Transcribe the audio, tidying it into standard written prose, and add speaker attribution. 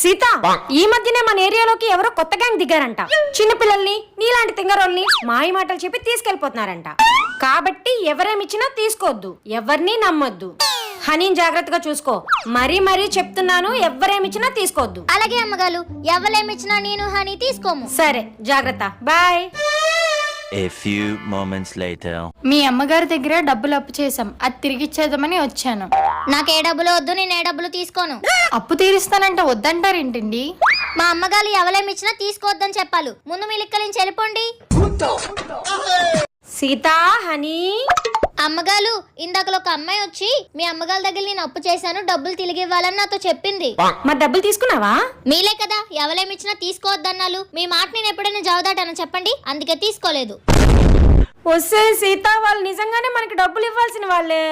Speaker 1: సీత, ఈ మధ్యనే మన ఏరియాలోకి ఎవరో కొత్త గ్యాంగ్ దిగారంట. చిన్న పిల్లల్ని నీలాంటి తింగరోల్ని మాయ మాటలు చెప్పి తీసుకెళ్లిపోతున్నారంట. కాబట్టి ఎవరేమిచ్చినా తీసుకోవద్దు, ఎవరిని నమ్మొద్దు. హనీని జాగ్రత్తగా చూసుకో. మరీ మరీ చెప్తున్నాను, ఎవరేమిచ్చినా తీసుకోవద్దు.
Speaker 2: అలాగే అమ్మగారు, ఎవరేమిచ్చినా నేను హనీ తీసుకోము.
Speaker 1: సరే, జాగ్రత్త. Bye.
Speaker 3: A few moments later.
Speaker 4: మీ అమ్మగారి దగ్గర డబ్బులు అప్పు చేసాం, అది తిరిగిచ్చేద్దామని వచ్చాను.
Speaker 2: నాకు ఏ డబ్బులు వద్దు, నేను ఏ డబ్బులు తీసుకోను.
Speaker 4: అప్పు తీరుస్తానంటే వద్దంటారేంటండి?
Speaker 2: మా అమ్మగారు ఎవరేమిచ్చినా తీసుకోవద్దని చెప్పాలి. ముందు మీ లెక్కల నుంచి వెళ్ళిపోండి.
Speaker 1: సీత, హనీ.
Speaker 2: అమ్మగారు, ఇందాకలో ఒక అమ్మాయి వచ్చి మీ అమ్మగారి దగ్గర నేను అప్పు చేశాను, డబ్బులు తిరిగి ఇవ్వాలని నాతో చెప్పింది.
Speaker 1: మరి డబ్బులు తీసుకున్నావా?
Speaker 2: మీలే కదా ఎవరేమిచ్చినా తీసుకోవద్దన్నాలు. మీ మాట నేను ఎప్పుడైనా జవదాటాను చెప్పండి, అందుకే తీసుకోలేదు.
Speaker 1: వస్తే సీత, వాళ్ళు నిజంగానే మనకి డబ్బులు ఇవ్వాల్సిన వాళ్ళే.